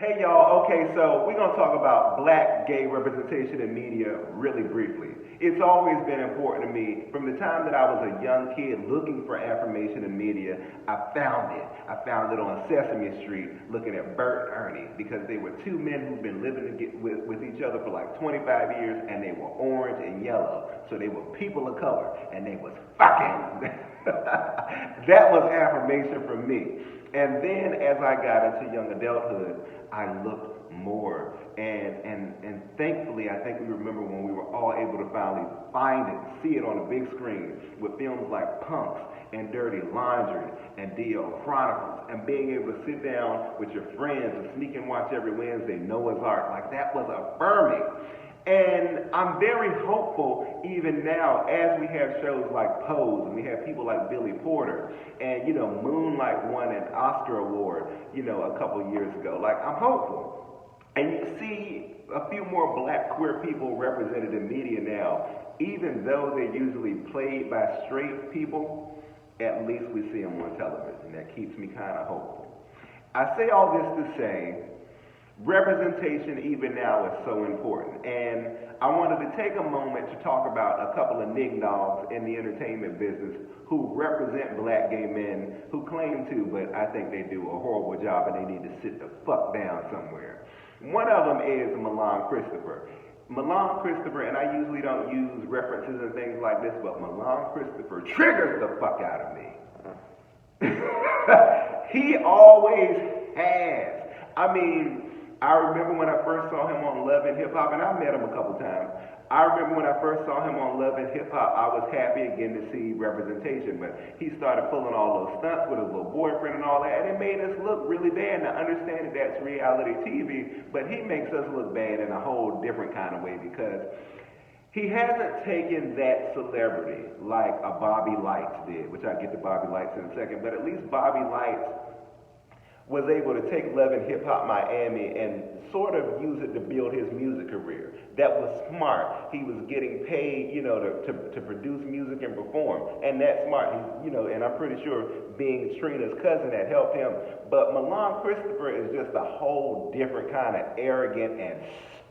Hey y'all, okay, so we're gonna talk about black gay representation in media really briefly. It's always been important to me. From the time that I was a young kid looking for affirmation in media, I found it. I found it on Sesame Street looking at Bert and Ernie because they were two men who'd been living with each other for like 25 years and they were orange and yellow. So they were people of color and they was fucking. That was affirmation for me. And then as I got into young adulthood, I looked more. And thankfully, I think we remember when we were all able to finally find it, see it on a big screen with films like Punks and Dirty Laundry and D.O. Chronicles and being able to sit down with your friends and sneak and watch every Wednesday Noah's Ark. Like that was affirming. And I'm very hopeful even now as we have shows like Pose and we have people like Billy Porter and, Moonlight won an Oscar award, a couple years ago. Like, I'm hopeful. And you see a few more black queer people represented in media now, even though they're usually played by straight people, at least we see them on television. That keeps me kind of hopeful. I say all this to say, representation even now is so important, and I wanted to take a moment to talk about a couple of nig-nogs in the entertainment business who represent black gay men who claim to, but I think they do a horrible job and they need to sit the fuck down somewhere. One of them is Milan Christopher. Milan Christopher, and I usually don't use references and things like this, but Milan Christopher triggers the fuck out of me. He always has. I mean, I remember when I first saw him on Love and Hip Hop, and I met him a couple times. I remember when I first saw him on Love and Hip Hop, I was happy again to see representation, but he started pulling all those stunts with his little boyfriend and all that, and it made us look really bad. And I understand that that's reality TV, but he makes us look bad in a whole different kind of way because he hasn't taken that celebrity like a Bobby Lytes did, which I'll get to Bobby Lytes in a second, but at least Bobby Lytes was able to take Love and Hip Hop Miami and sort of use it to build his music career. That was smart. He was getting paid, to produce music and perform. And that's smart. And I'm pretty sure being Trina's cousin that helped him. But Milan Christopher is just a whole different kind of arrogant and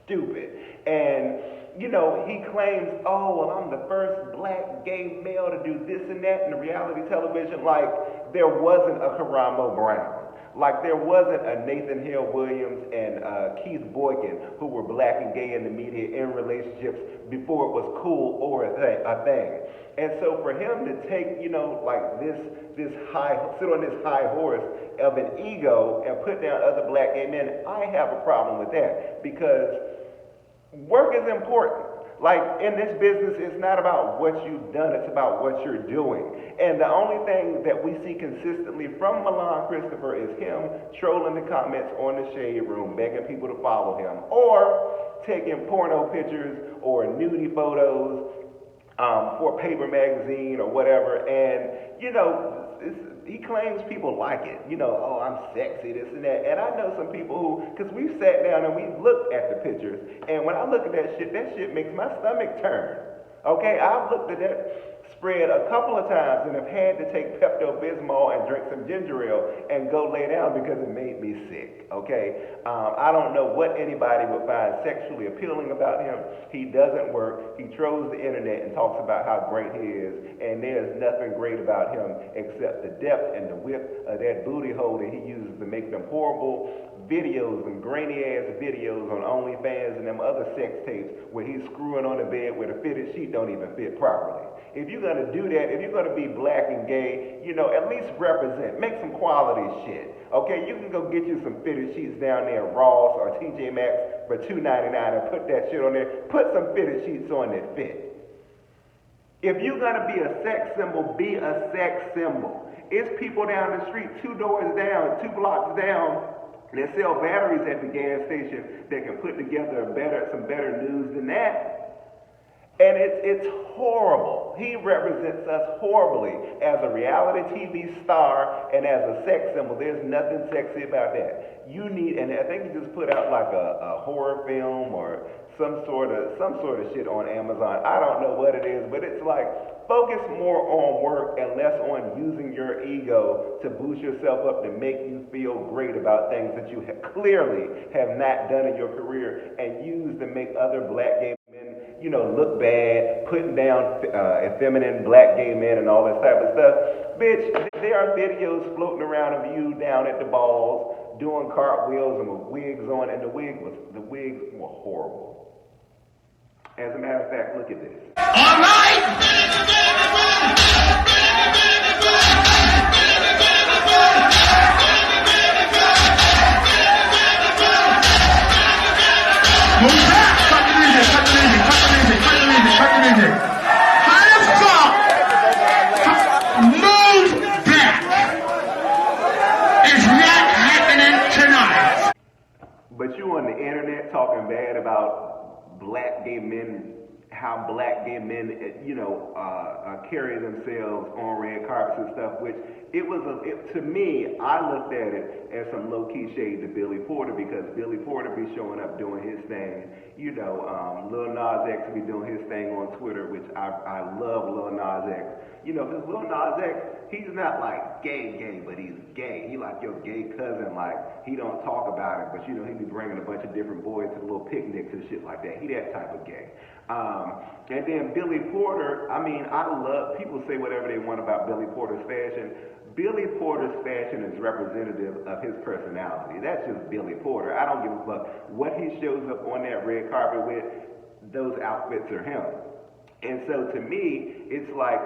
stupid. And he claims, oh, well, I'm the first black gay male to do this and that in reality television, like there wasn't a Karamo Brown. Like there wasn't a Nathan Hale Williams and Keith Boykin who were black and gay in the media in relationships before it was cool or a thing. And so for him to take, like this high, sit on this high horse of an ego and put down other black gay men, I have a problem with that because work is important. Like in this business, it's not about what you've done, it's about what you're doing. And the only thing that we see consistently from Milan Christopher is him trolling the comments on the Shade Room, begging people to follow him, or taking porno pictures or nudie photos for Paper Magazine or whatever. And, he claims people like it. Oh, I'm sexy, this and that. And I know some people who, because we've sat down and we've looked at the pictures, and when I look at that shit makes my stomach turn. Okay, I've looked at that spread a couple of times and have had to take Pepto-Bismol and drink some ginger ale and go lay down because it made me sick. Okay, I don't know what anybody would find sexually appealing about him. He doesn't work. He trolls the internet and talks about how great he is, and there's nothing great about him except the depth and the width of that booty hole that he uses to make them horrible videos and grainy ass videos on OnlyFans and them other sex tapes where he's screwing on the bed where the fitted sheet don't even fit properly. If you're going to do that, if you're going to be black and gay, at least represent. Make some quality shit. Okay, you can go get you some fitted sheets down there at Ross or TJ Maxx for $2.99 and put that shit on there. Put some fitted sheets on that fit. If you're going to be a sex symbol, be a sex symbol. It's people down the street, 2 doors down, 2 blocks down, that sell batteries at the gas station that can put together some better news than that. And it's horrible. He represents us horribly as a reality TV star and as a sex symbol. There's nothing sexy about that. And I think he just put out like a horror film or some sort of shit on Amazon. I don't know what it is, but it's like Focus more on work and less on using your ego to boost yourself up to make you feel great about things that you clearly have not done in your career and use to make other black gay men, look bad, putting down effeminate black gay men and all this type of stuff. Bitch, there are videos floating around of you down at the balls doing cartwheels and with wigs on, and the wigs were horrible. As a matter of fact, look at this. All right! Move back! Cut the music, cut the music, cut the music, cut the music, cut the music. Hands up! Move back! It's not happening tonight. But you on the internet talking bad about black gay men, how black gay men, carry themselves on red carpets and stuff, which to me, I looked at it as some low-key shade to Billy Porter, because Billy Porter be showing up doing his thing. Lil Nas X be doing his thing on Twitter, which I love Lil Nas X. Because Lil Nas X, he's not like gay, but he's gay. He like your gay cousin, like he don't talk about it, but he be bringing a bunch of different boys to little picnics and shit like that. He that type of gay. And then Billy Porter, people say whatever they want about Billy Porter's fashion. Billy Porter's fashion is representative of his personality. That's just Billy Porter. I don't give a fuck what he shows up on that red carpet with. Those outfits are him. And so to me, it's like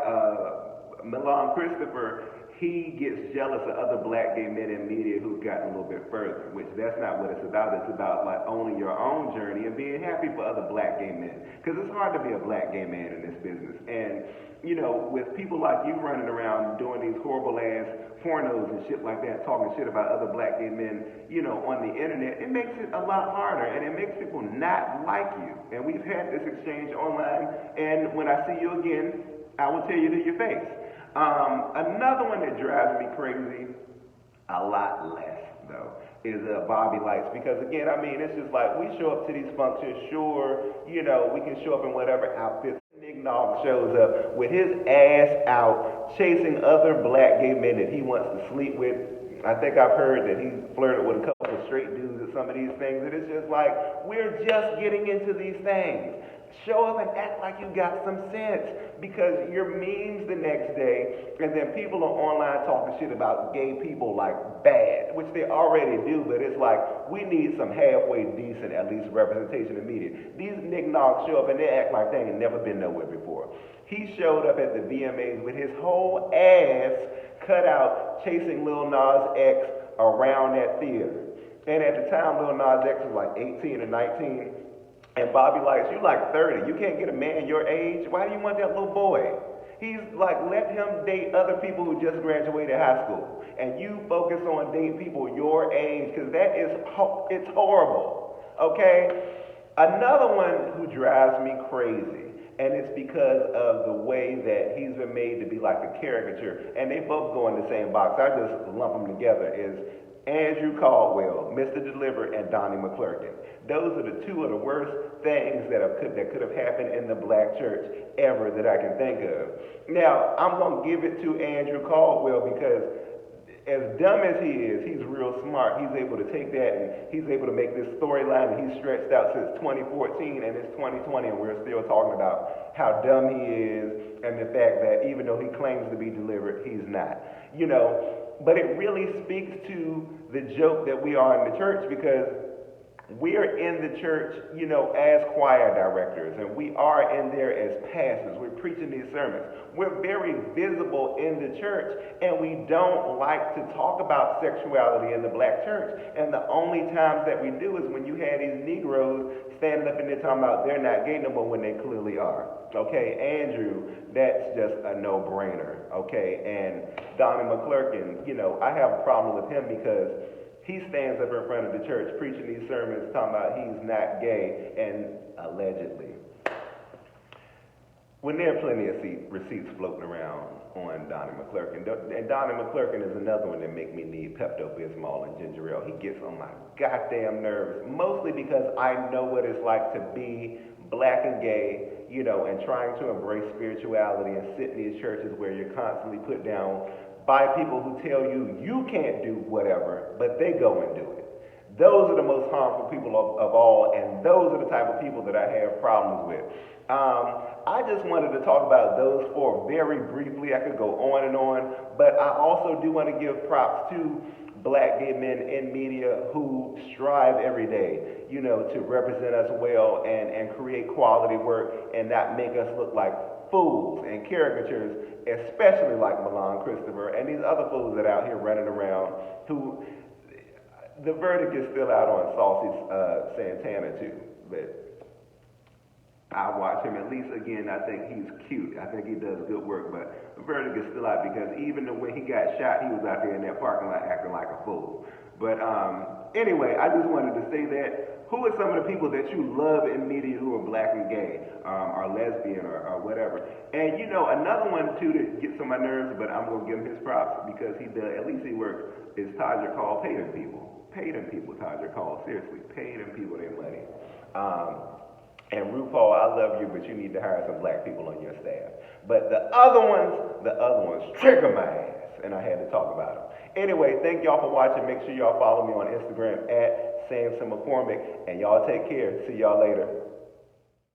Milan Christopher, he gets jealous of other black gay men in media who've gotten a little bit further, which that's not what it's about. It's about like owning your own journey and being happy for other black gay men. Because it's hard to be a black gay man in this business. And, with people like you running around doing these horrible ass pornos and shit like that, talking shit about other black gay men, on the internet, it makes it a lot harder, and it makes people not like you. And we've had this exchange online, and when I see you again, I will tell you to your face. Another one that drives me crazy, a lot less though, is Bobby Lytes, because again, it's just like we show up to these functions, sure, we can show up in whatever outfits. Nick Nog shows up with his ass out chasing other black gay men that he wants to sleep with. I think I've heard that he flirted with a couple of straight dudes at some of these things, and it's just like, we're just getting into these things. Show up and act like you got some sense, because you're memes the next day, and then people are online talking shit about gay people like bad, which they already do, but it's like, we need some halfway decent, at least, representation in media. These Nick Nogs show up and they act like they ain't never been nowhere before. He showed up at the VMAs with his whole ass cut out, chasing Lil Nas X around that theater. And at the time, Lil Nas X was like 18 or 19, and Bobby Lytes, you like 30. You can't get a man your age. Why do you want that little boy? He's like, let him date other people who just graduated high school. And you focus on dating people your age, because it's horrible. Okay? Another one who drives me crazy, and it's because of the way that he's been made to be like a caricature, and they both go in the same box. I just lump them together, is Andrew Caldwell, Mr. Deliver, and Donnie McClurkin. Those are the two of the worst things that could have happened in the black church ever that I can think of. Now, I'm going to give it to Andrew Caldwell, because as dumb as he is, he's real smart. He's able to take that and he's able to make this storyline that he's stretched out since 2014, and it's 2020, and we're still talking about how dumb he is and the fact that even though he claims to be delivered, he's not. But it really speaks to the joke that we are in the church, because we're in the church, as choir directors, and we are in there as pastors. We're preaching these sermons. We're very visible in the church, and we don't like to talk about sexuality in the black church. And the only times that we do is when you had these Negroes standing up in there talking about they're not gay no more when they clearly are. Okay, Andrew, that's just a no-brainer. Okay, and Donnie McClurkin, I have a problem with him because he stands up in front of the church preaching these sermons talking about he's not gay, and allegedly. When there are plenty of receipts floating around on Donnie McClurkin, and Donnie McClurkin is another one that make me need Pepto-Bismol and ginger ale. He gets on my goddamn nerves, mostly because I know what it's like to be black and gay, and trying to embrace spirituality and sit in these churches where you're constantly put down by people who tell you you can't do whatever, but they go and do it. Those are the most harmful people of all, and those are the type of people that I have problems with. I just wanted to talk about those four very briefly. I could go on and on, but I also do want to give props to black gay men in media who strive every day, to represent us well and create quality work and not make us look like fools and caricatures, especially like Milan Christopher and these other fools that are out here running around who, the verdict is still out on Saucy Santana too, but I watch him at least again. I think he's cute. I think he does good work, but the verdict is still out because even when he got shot, he was out there in that parking lot acting like a fool. But anyway, I just wanted to say that. Who are some of the people that you love in media who are black and gay, or lesbian, or whatever? And another one too that gets on my nerves, but I'm gonna give him his props because he does. At least he works. Is Todrick Hall pay them people? Pay them people, Todrick Hall. Seriously, pay them people their money. And RuPaul, I love you, but you need to hire some black people on your staff. But the other ones trigger my ass, and I had to talk about them. Anyway, thank y'all for watching. Make sure y'all follow me on Instagram at Samson McCormick, and y'all take care. See y'all later.